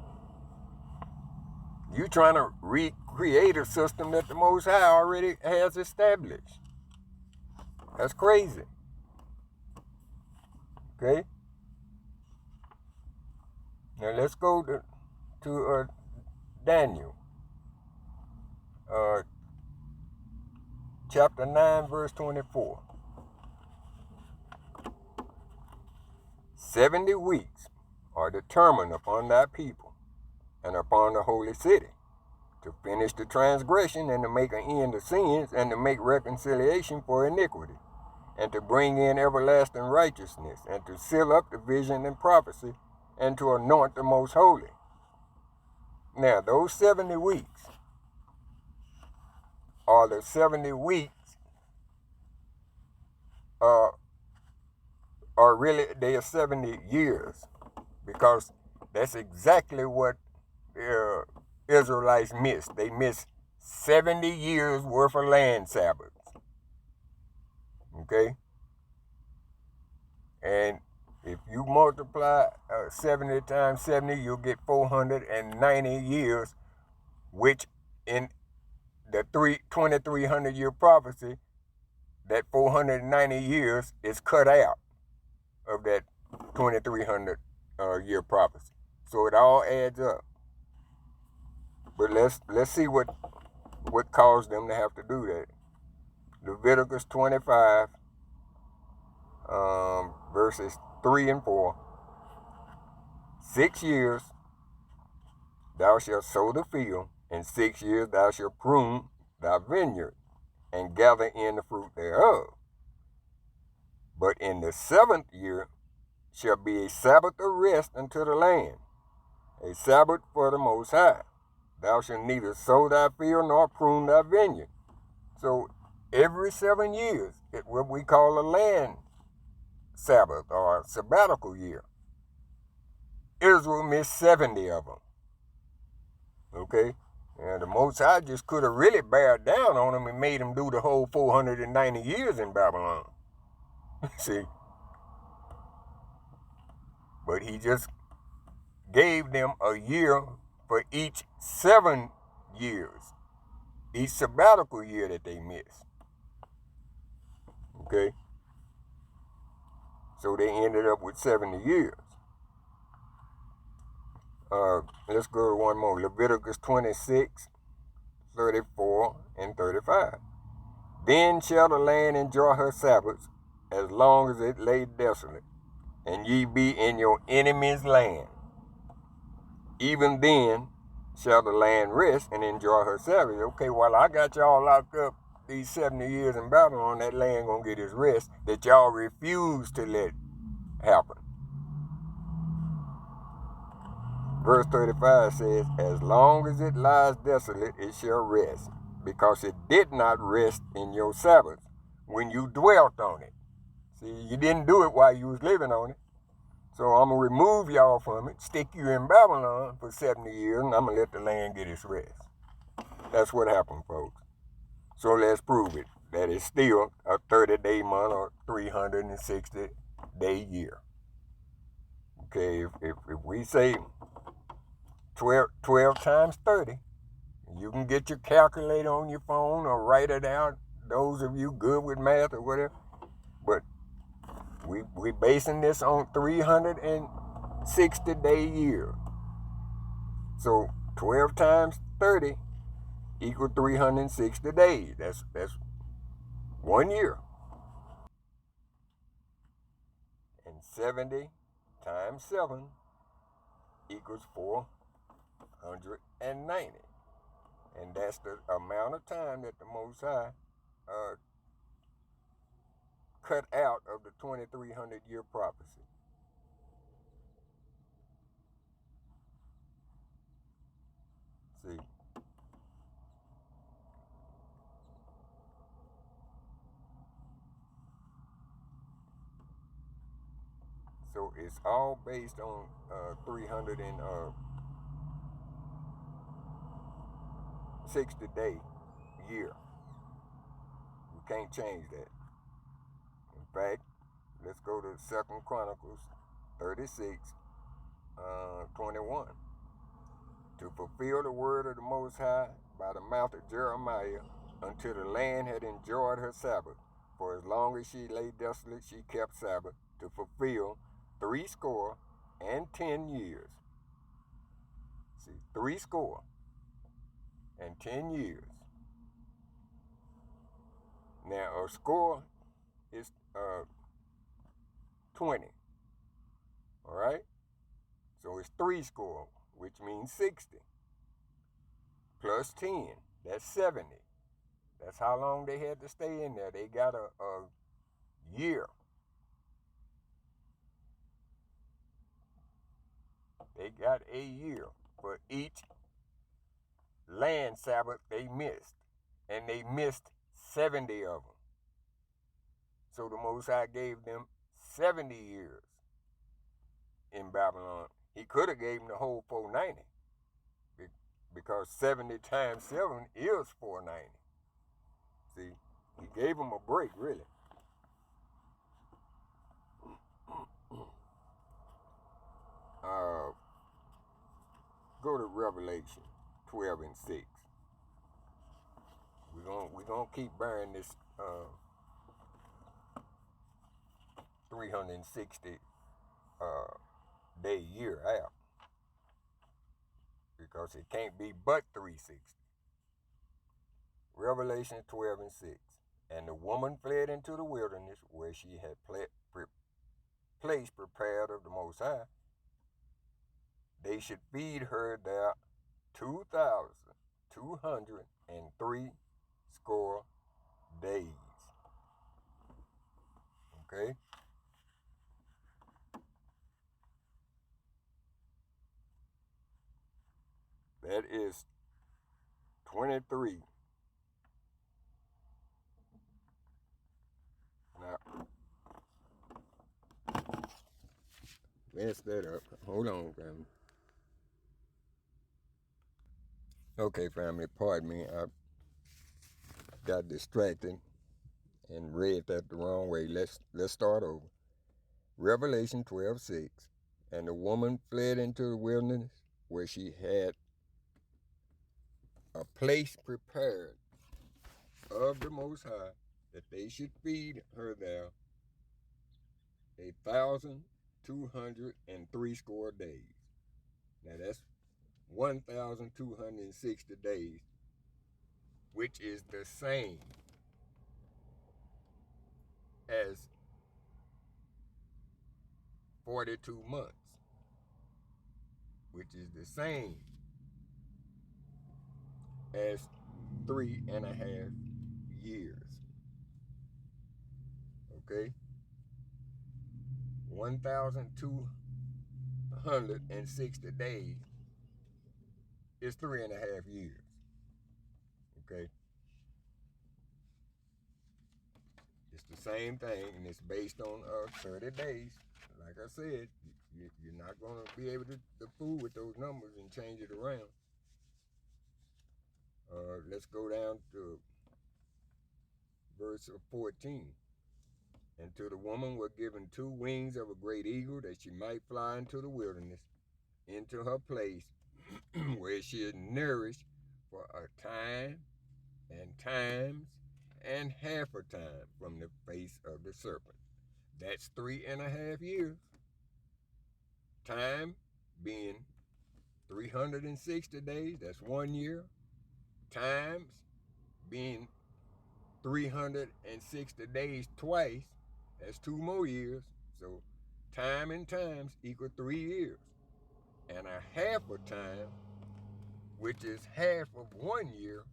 Speaker 2: You trying to recreate a system that the Most High already has established. That's crazy. Okay? Now let's go to Daniel. Chapter 9, verse 24. 70 weeks are determined upon thy people and upon the holy city, to finish the transgression and to make an end of sins and to make reconciliation for iniquity, and to bring in everlasting righteousness, and to seal up the vision and prophecy, and to anoint the most holy. Now, those 70 weeks are the 70 weeks are really, they are 70 years, because that's exactly what Israelites missed. They missed 70 years worth of land Sabbaths. Okay? And if you multiply 70 times 70, you'll get 490 years, which in the 2300 year prophecy, that 490 years is cut out of that 2300 year prophecy. So it all adds up. But let's see what caused them to have to do that. Leviticus 25, verses 3 and 4. 6 years thou shalt sow the field, and 6 years thou shalt prune thy vineyard, and gather in the fruit thereof. But in the 7th year shall be a Sabbath of rest unto the land, a Sabbath for the Most High. Thou shalt neither sow thy field nor prune thy vineyard. So every 7 years, what we call a land Sabbath or a sabbatical year, Israel missed 70 of them. Okay? And the Most High just could have really bared down on them and made them do the whole 490 years in Babylon. See? But he just gave them a year for each 7 years, each sabbatical year that they missed. Okay? So they ended up with 70 years. Let's go to one more. Leviticus 26, 34, and 35. Then shall the land enjoy her Sabbaths as long as it lay desolate, and ye be in your enemy's land. Even then shall the land rest and enjoy her Sabbath. Okay, well, I got y'all locked up these 70 years in Babylon. That land gonna get its rest that y'all refuse to let happen. Verse 35 says, as long as it lies desolate, it shall rest, because it did not rest in your Sabbath when you dwelt on it. See, you didn't do it while you was living on it. So I'm going to remove y'all from it, stick you in Babylon for 70 years, and I'm going to let the land get its rest. That's what happened, folks. So let's prove it, that it's still a 30-day month or 360-day year. Okay, if we say 12 times 30, you can get your calculator on your phone or write it out, those of you good with math or whatever. But we basing this on 360-day year. So 12 times 30 equal 360 days. That's 1 year. And 70 times 7 equals 490. And that's the amount of time that the Most High cut out of the 2300-year prophecy. See. So it's all based on 360-day year. We can't change that. In fact, let's go to 2 Chronicles 36, 21. To fulfill the word of the Most High by the mouth of Jeremiah, until the land had enjoyed her Sabbath. For as long as she lay desolate, she kept Sabbath, to fulfill 70 years. See, 70 years. Now, a score is 20. All right? So it's 70, which means 60. Plus 10, that's 70. That's how long they had to stay in there. They got a year. They got a year for each land Sabbath they missed. And they missed 70 of them. So the Most High gave them 70 years in Babylon. He could have gave them the whole 490. Because 70 times 7 is 490. See, he gave them a break, really. Go to Revelation 12 and 6. We're gonna keep bearing this 360 day year out, because it can't be but 360. Revelation 12 and 6. And the woman fled into the wilderness, where she had place prepared of the Most High. They should feed her there 2,203 days. Okay? That is 23. Now, mess that up. Hold on, family. Okay, family, pardon me. I got distracted and read that the wrong way. Let's start over. Revelation 12:6. And the woman fled into the wilderness, where she had a place prepared of the Most High, that they should feed her there 1,203 score days. Now that's 1,260 days, which is the same as 42 months, which is the same as 3.5 years. Okay? 1,260 days is 3.5 years. Okay? It's the same thing, and it's based on 30 days. Like I said, you're not going to be able to fool with those numbers and change it around. Let's go down to verse 14. And to the woman were given 2 wings of a great eagle, that she might fly into the wilderness, into her place, where she is nourished for a time and times and half a time from the face of the serpent. That's 3.5 years. Time being 360 days, that's 1 year. Times being 360 days twice, that's 2 more years. So time and times equal 3 years. And a half a time, which is half of 1 year,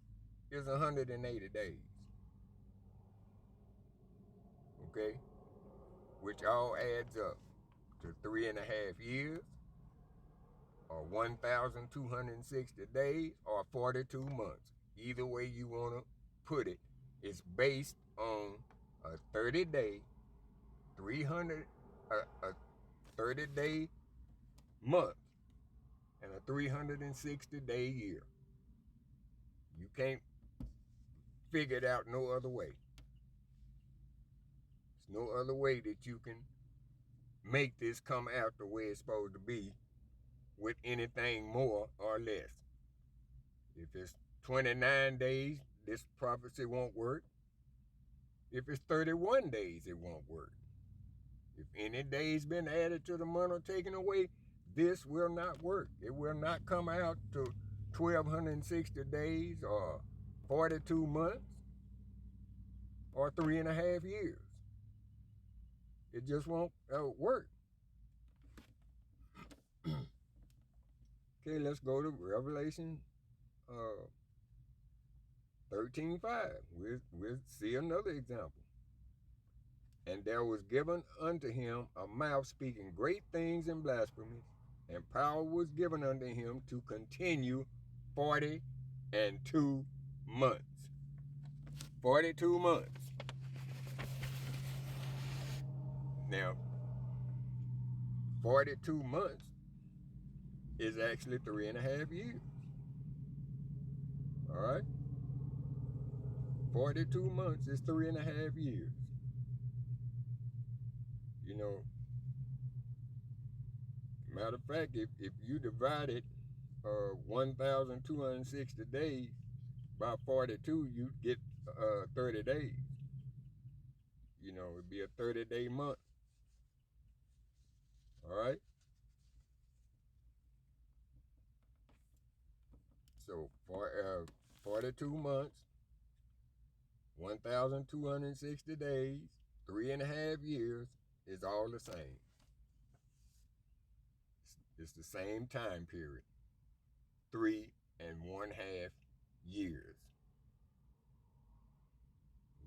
Speaker 2: is 180 days. Okay? Which all adds up to 3.5 years, or 1,260 days, or 42 months. Either way you want to put it, it's based on a 30-day, a 30-day month, and a 360-day year. You can't figure it out no other way. There's no other way that you can make this come out the way it's supposed to be with anything more or less. If it's 29 days, this prophecy won't work. If it's 31 days, it won't work. If any days been added to the month or taken away, this will not work. It will not come out to 1,260 days or 42 months or 3.5 years. It just won't work. Okay, let's go to Revelation 13:5. We'll see another example. And there was given unto him a mouth speaking great things and blasphemies, and power was given unto him to continue 42 months. 42 months. Now, 42 months is actually 3.5 years. All right? 42 months is 3.5 years. You know, matter of fact, if you divided 1,260 days by 42, you'd get 30 days. You know, it'd be a 30-day month. All right? So, for 42 months, 1,260 days, 3.5 years is all the same. It's the same time period. 3.5 years.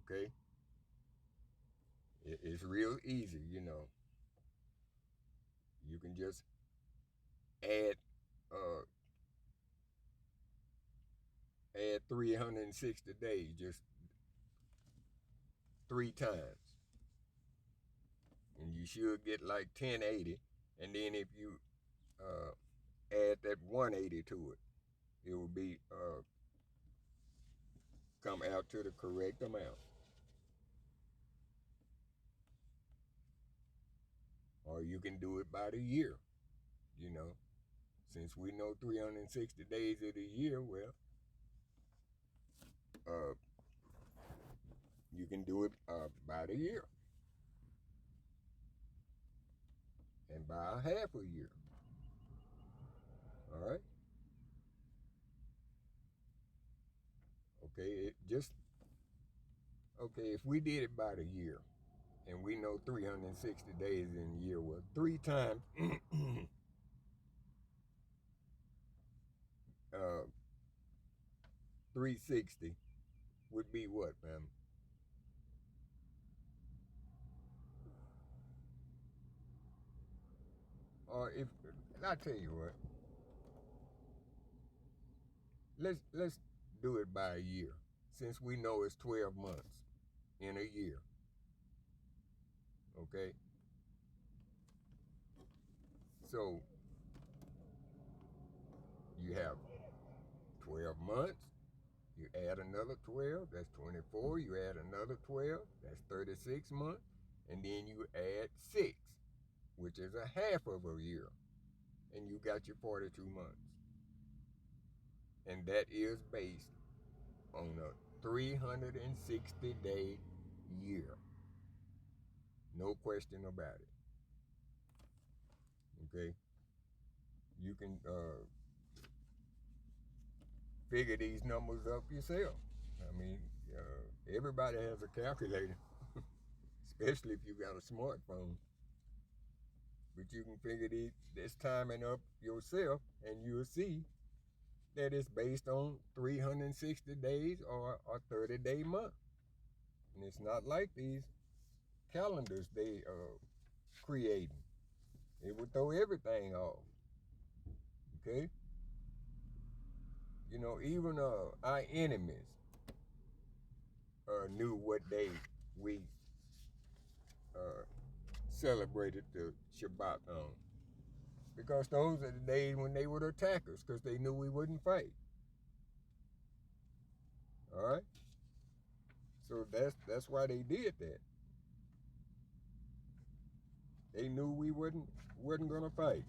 Speaker 2: Okay? It's real easy, you know. You can just add 360 days just 3 times. And you should get like 1080. And then if you add that 180 to it, it will be come out to the correct amount. Or you can do it by the year, you know. Since we know 360 days of the year, well, you can do it by the year. and by a half a year. All right? Okay, if we did it by the year, and we know 360 days in a year, well, 3 times 360 would be what, ma'am? Or if I tell you what, let's do it by a year, since we know it's 12 months in a year. Okay? So you have 12 months, you add another 12, that's 24, you add another 12, that's 36 months, and then you add 6, which is a half of a year, and you got your 42 months. And that is based on a 360-day year. No question about it. Okay? You can figure these numbers up yourself. I mean, everybody has a calculator, especially if you got a smartphone. But you can figure this timing up yourself, and you'll see that it's based on 360 days or a 30-day month. And it's not like these calendars they creating. It would throw everything off. Okay? You know, even our enemies knew what day we celebrated the Shabbat on. Because those are the days when they would attack us, because they knew we wouldn't fight. All right? So that's why they did that. They knew we wasn't gonna fight.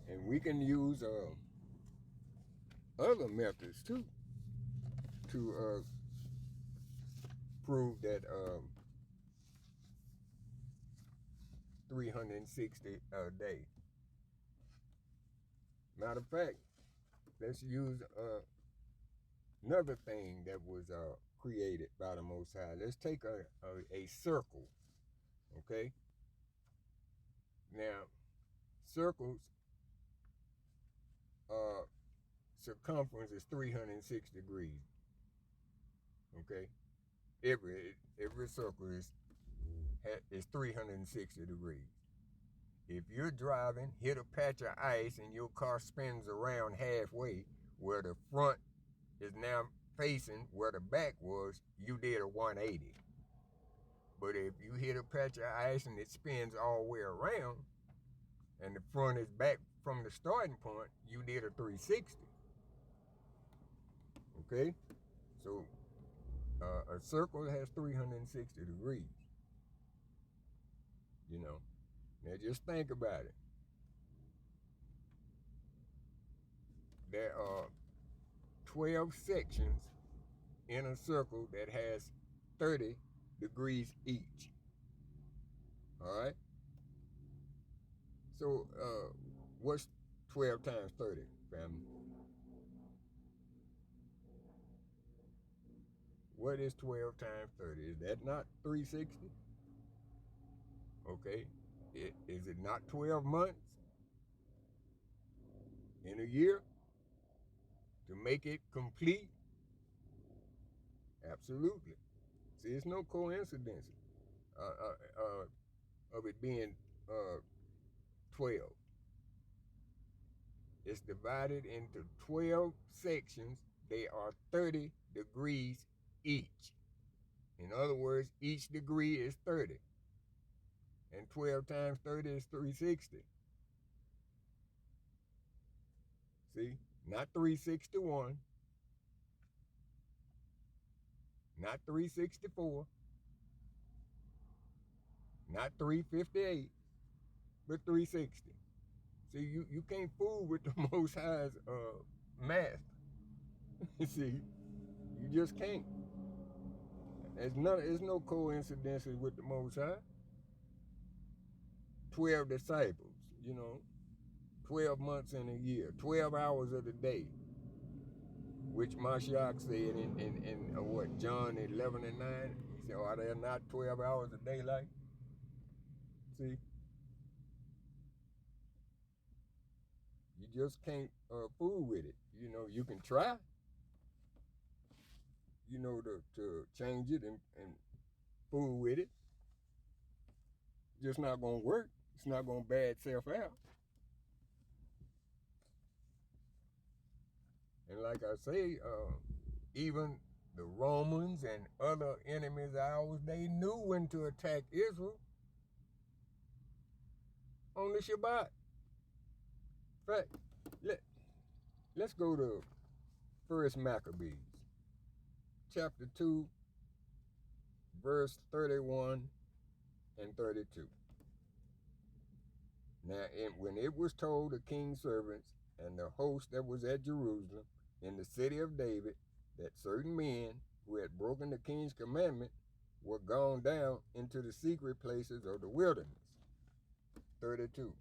Speaker 2: And we can use other methods too to prove that 360 a day. Matter of fact, let's use another thing that was created by the Most High. Let's take a circle, okay? Now, circles circumference is 306 degrees, okay? Every circle is 360 degrees. If you're driving, hit a patch of ice, and your car spins around halfway, where the front is now facing where the back was, you did a 180. But if you hit a patch of ice and it spins all the way around, and the front is back from the starting point, you did a 360. Okay? So a circle has 360 degrees. You know? Now just think about it. There are 12 sections in a circle that has 30 degrees each. All right? So what's 12 times 30, family? What is 12 times 30? Is that not 360? Okay. Is it not 12 months in a year to make it complete? Absolutely. See, it's no coincidence of it being 12. It's divided into 12 sections. They are 30 degrees each. In other words, each degree is 30. And 12 times 30 is 360. See? Not 361. Not 364. Not 358. But 360. See, you can't fool with the Most High's math. See? You just can't. There's no coincidences with the Most High. 12 disciples, 12 months in a year, 12 hours of the day, which Mashiach said in what, John 11:9? He said, are there not 12 hours a day like? See? You just can't fool with it. You can try, to change it and fool with it. Just not going to work. It's not going to bear itself out. And like I say, even the Romans and other enemies of ours, they knew when to attack Israel on the Shabbat. In fact, let's go to 1 Maccabees, chapter 2, verse 31 and 32. Now, when it was told the king's servants and the host that was at Jerusalem in the city of David that certain men who had broken the king's commandment were gone down into the secret places of the wilderness. 32.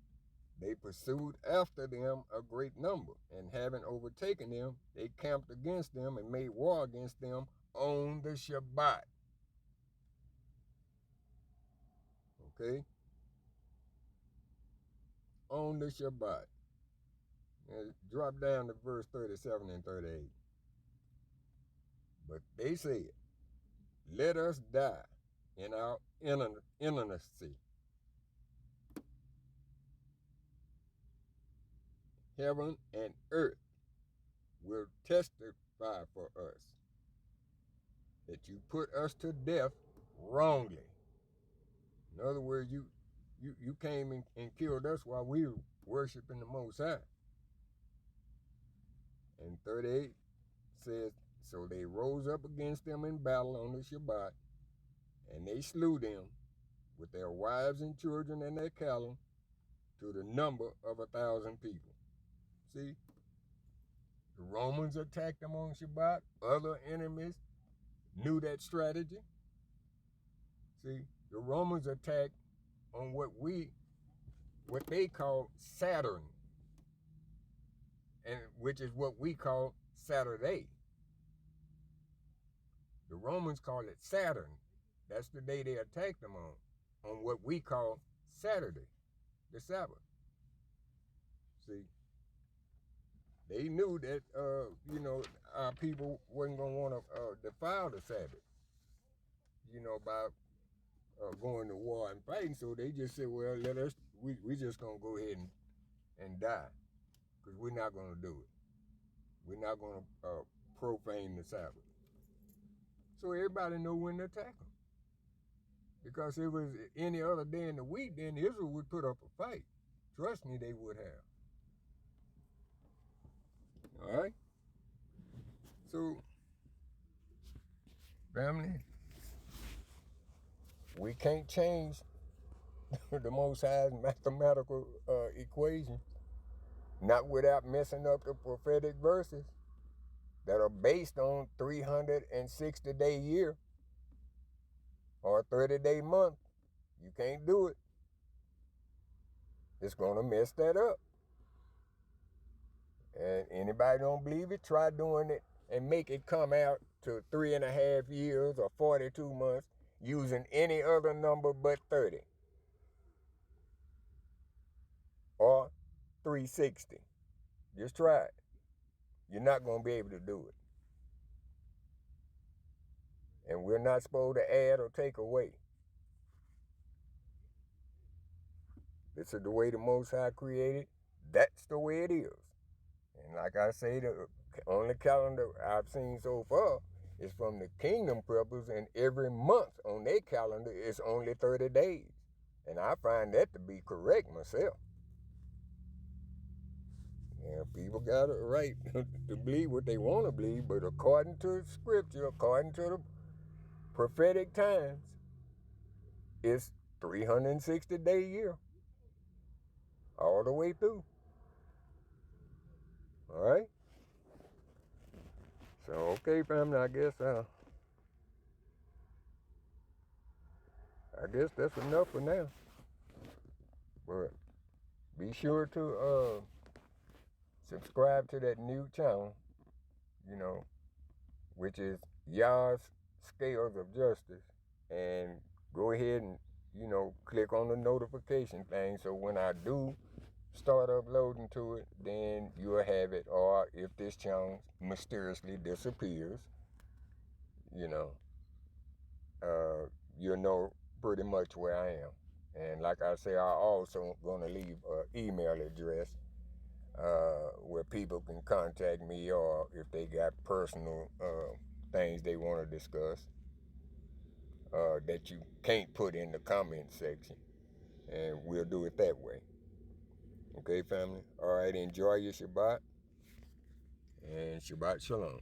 Speaker 2: They pursued after them a great number, and having overtaken them, they camped against them and made war against them on the Shabbat. Okay? On the Shabbat. Now, drop down to verse 37 and 38. But they said, let us die in our innocency. Heaven and earth will testify for us that you put us to death wrongly. In other words, you came and killed us while we were worshiping the Most High. And 38 says, so they rose up against them in battle on the Shabbat, and they slew them with their wives and children and their cattle to the number of 1,000 people. See, the Romans attacked them on Shabbat. Other enemies knew that strategy. See, the Romans attacked on what they call Saturn, and which is what we call Saturday. The Romans call it Saturn. That's the day they attacked them on what we call Saturday, the Sabbath. See, they knew that, our people wasn't going to want to defile the Sabbath, by going to war and fighting. So they just said, well, we just going to go ahead and die, because we're not going to do it. We're not going to profane the Sabbath. So everybody know when to attack them. Because if it was any other day in the week, then Israel would put up a fight. Trust me, they would have. All right? So, family, we can't change the Most High's mathematical equation, not without messing up the prophetic verses that are based on 360-day year or a 30-day month. You can't do it. It's going to mess that up. And anybody don't believe it, try doing it and make it come out to 3.5 years or 42 months using any other number but 30 or 360. Just try it. You're not going to be able to do it. And we're not supposed to add or take away. This is the way the Most High created. That's the way it is. And like I say, the only calendar I've seen so far is from the Kingdom Preppers, and every month on their calendar is only 30 days. And I find that to be correct myself. Yeah, people got a right to believe what they want to believe, but according to Scripture, according to the prophetic times, it's 360-day year. All the way through. All right? So, okay, family, I guess that's enough for now. But be sure to subscribe to that new channel, which is YAHS Scales of Justice. And go ahead and, click on the notification thing so when I do start uploading to it, then you'll have it. Or if this channel mysteriously disappears, you'll know pretty much where I am. And like I say, I also going to leave an email address where people can contact me, or if they got personal things they want to discuss that you can't put in the comment section. And we'll do it that way. Okay, family? All right, enjoy your Shabbat. And Shabbat Shalom.